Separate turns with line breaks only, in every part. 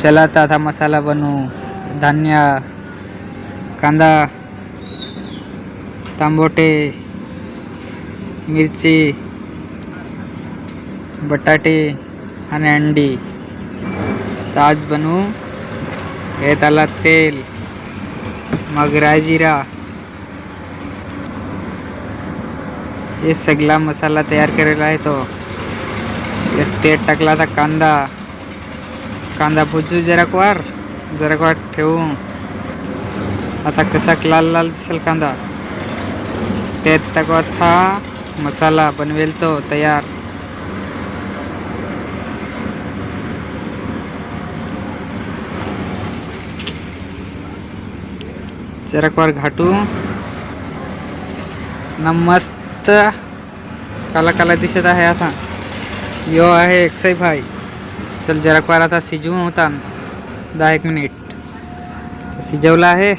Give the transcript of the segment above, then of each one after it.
चला तर आता मसाला बनवू. धान्य, कांदा, तांबोटे, मिरची, बटाटे आणि अंडी. तर आज बनवू. हे त्याला तेल, मग राई जिरा, हे सगळा मसाला तयार केलेला आहे. तो तेल टाकला. आता कांदा भुजू जराक वार ठेवू. आता कसा लाल लाल दिसेल कांदा. त्यात टाकू था मसाला बनवेल तो तयार. जराक वार घाटू ना. मस्त काला काला दिसत आहे. आता यो आहे एकसाई भाई. चल जराक वार आता शिजवू होता 10-1 मिनिट. शिजवला आहे.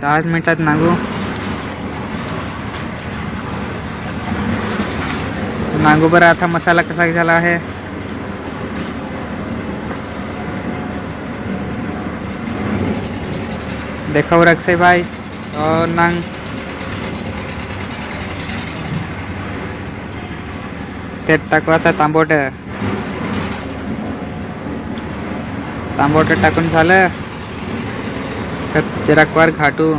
10 मिनिटात नांगू बरं. आता मसाला कसा झाला आहे. देखाव रखसे भाई. और नांग त्यात टाकू आता तांबोट टाकून झालं. जराक वार घाटू.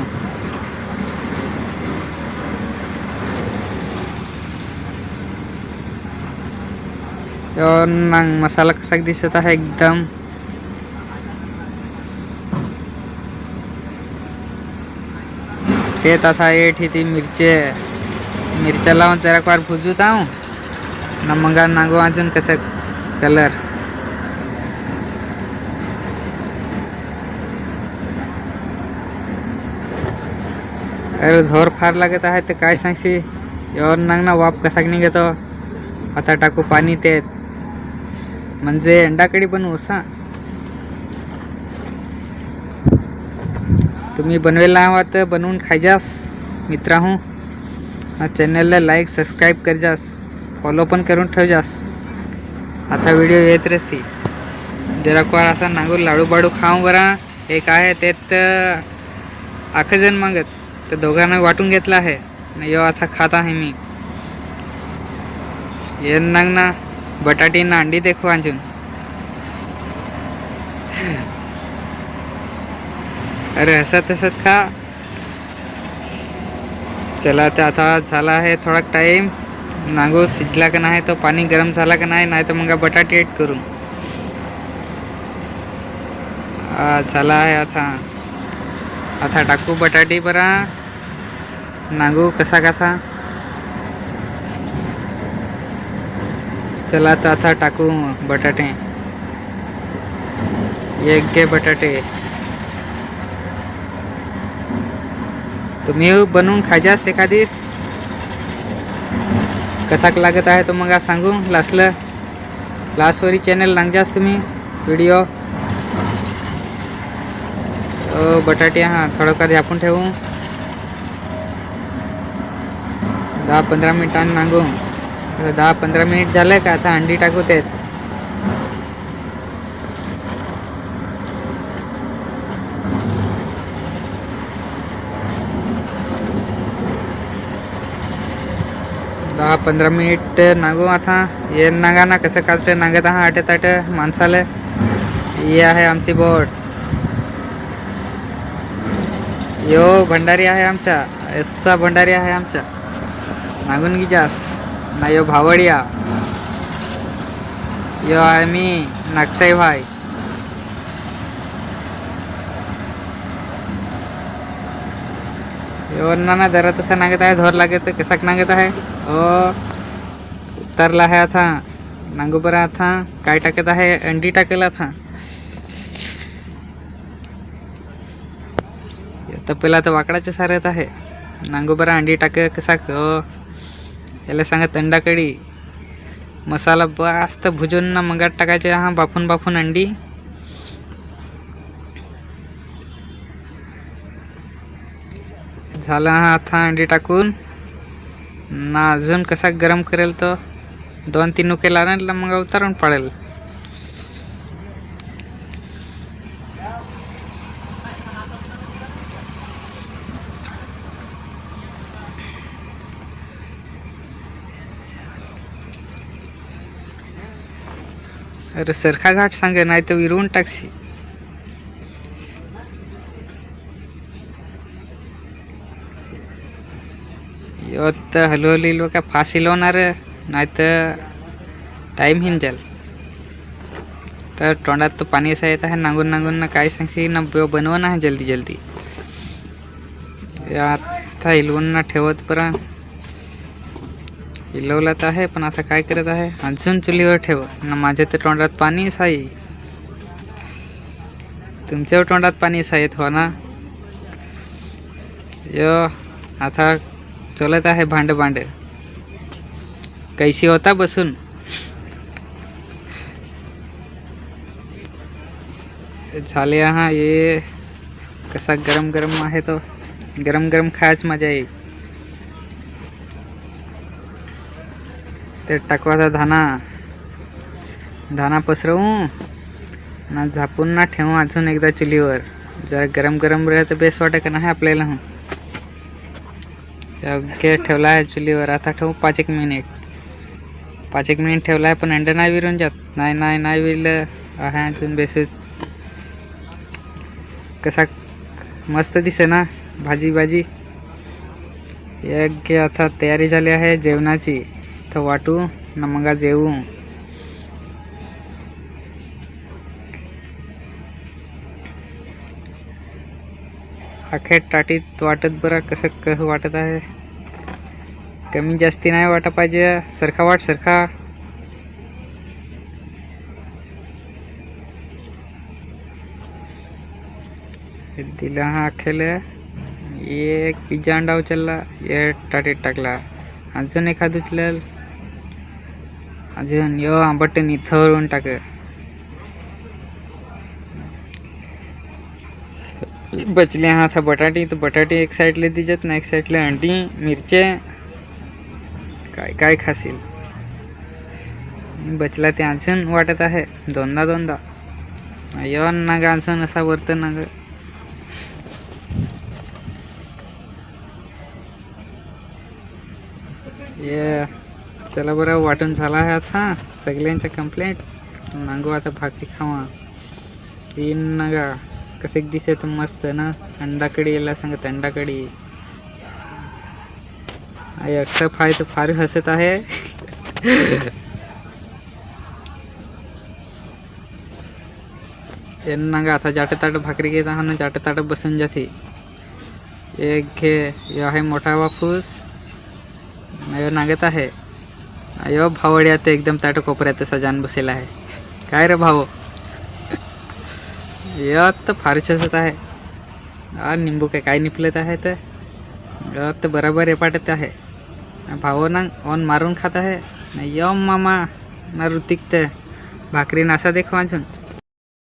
और नांग मसाला कसा दिसत आहे एकदम. ते तथा ती मिरच्या लावून जराक वार भुजू ताऊ ना. मग नांगू अजून कसं कलर. अरे धोर फार लागत आहे. तर काय सांगशी. यावर नांग ना वाप कसा निघतो. आता टाकू पाणी त्यात. म्हणजे अंडाकडी बनवू सा. तुम्ही बनवेला आहात तर बनवून खायजास मित्रांनो. चॅनलला लाईक सबस्क्राईब करजास. फॉलो पण करून ठेवजास. आता व्हिडिओ येत रसी. जराक वार असा नांगूर लाडू बाडू खाऊ बरा. एक आहे त्यात आख जण मागत. तर दोघांना वाटून घेतला आहे. यो आता खात आहे मी. ये नांग ना बटाटी ना अंडी देखो अजून. अरे हसत हसत खा. चला तर आता झाला आहे थोडा टाईम. नांगू शिजला का नाही. तो पाणी गरम झाला का नाही. नाही तर मग बटाटे ऐड करू. झाला आहे. आता टाकू बटाटी बरा. नांगू कसा चला तर आता टाकू बटाटे. एक घे बटाटे. तुम्ही बनवून खायजास एखादीस. कसा लागत आहे तो मग सांगू. लास्टवरी चॅनल नांगजास तुम्ही व्हिडिओ. बटाटे थोडंफार झापून ठेवू. 10-15 मिनिटांनी नांगू. 10-15 मिनिट झालं का. आता अंडी टाकू त्यात. दहा 15 मिनिट नांगू. आता ये नांगा ना कसं कास्ट नांगत आहा आटे ताट माणसाला. ये आहे आमची बोट. यो भंडारी आहे आमचा. असा भंडारी आहे आमचा. नांगून गिजास ना. यो भावडिया. यो आहे मी नागसाई भाई. यो ना जरा तसं नांगत आहे. धोर लागत कसा नांगत आहे. उतरला आहे. आता नांगू बरा. आता काय टाकत आहे. अंडी टाकेल. आता तपेला तर वाकडाच्या सारत आहे. नांगू बरा अंडी टाक कसा. याला सांगत अंडाकडी. मसाला मस्त भुजून ना मगात टाकायचे. बाफून अंडी. झाला. आता अंडी टाकून ना अजून कसा गरम करेल. तो 2-3 उके लावला मग उतारून पडेल. अरे सरखा घाट सांगे नाही तर विरवून टाकशी. ಇವತ್ತು ಹಲೋಲಿ ಇಲ್ವಕ ಫಾಸ್ ಇಲ್ವನಾರ नाहीतर टाईम हिंजल. तर तोंडात तर पाणी असं येत आहे नांगून नांगून ना काय सांगशी ना बनव ना जल्दी जल्दी. आता हिलवून ना ठेवत परा हिलवला तर आहे पण आता काय करत आहे अजून चुलीवर ठेव ना. माझ्या तर तोंडात पाणी आहे. तुमच्या तोंडात पाणी येत हो ना. यो आता चलत आहे भांड भांड कैसी होता बसून. झाले हा ये कसा गरम गरम आहे तो गरम गरम खायच मजा येईल. ते टाकवाचा धाना पसरवू ना झापून ना ठेवू अजून एकदा चुलीवर. जरा गरम गरम राह तर बेस वाटत का नाही आपल्याला. योग्य ठेवला आहे चुलीवर. आता ठेवू 5 मिनिट. 5 मिनिट ठेवला आहे पण अंड नाही विरून जात. नाही विरलं आहे अजून बेसच. कसा मस्त दिसे ना भाजी. योग्य आता तयारी झाली आहे जेवणाची. तर वाटू ना मग जेवू. अखेर टाटीत वाटत बरं कसं वाटत आहे. कमी जास्ती नाही वाटा पाहिजे. सरखा दिला हा अखेले. एक पिझ्झा अंडा उचलला ये टाटीत टाकला. अजून एखाद उचलेल अजून यो आंबट निथळून टाक. बचले हा था बटाटी. तर बटाटी एक साईडले दिजत ना एक साईडले अंडी मिरचे काय खाशील. बचला ते अजून वाटत आहे दोनदा येऊन ना ग अजून असा वर्तन ना ग. ये चला बरं वाटून झाला आहे आता सगळ्यांच्या कंप्लेंट. नांगू आता भाकरी खावा. तीन नागा कसे दिसे तर मस्त ना. अंडा कढी याला सांगत अंडा कढी. अक्षर फाय तर फार हसत आहे. नागा आता जाटे ताट भाकरी घेत आहा ना जाटे ताट बसून जाते. एक घे यो आहे मोठा वाफूस. अयो नागत आहे. अयो भावड्या ते एकदम ताट कोपऱ्यात सजान बसेला आहे. काय रे भाऊ यात तर फारच हसत आहे. निंबू काय निपलत आहे तर यात बराबर एपाटत आहे. भाऊ ना ऑन मारून खात आहे. यम मामा ना ऋतिक तर भाकरी नासा देखो अजून.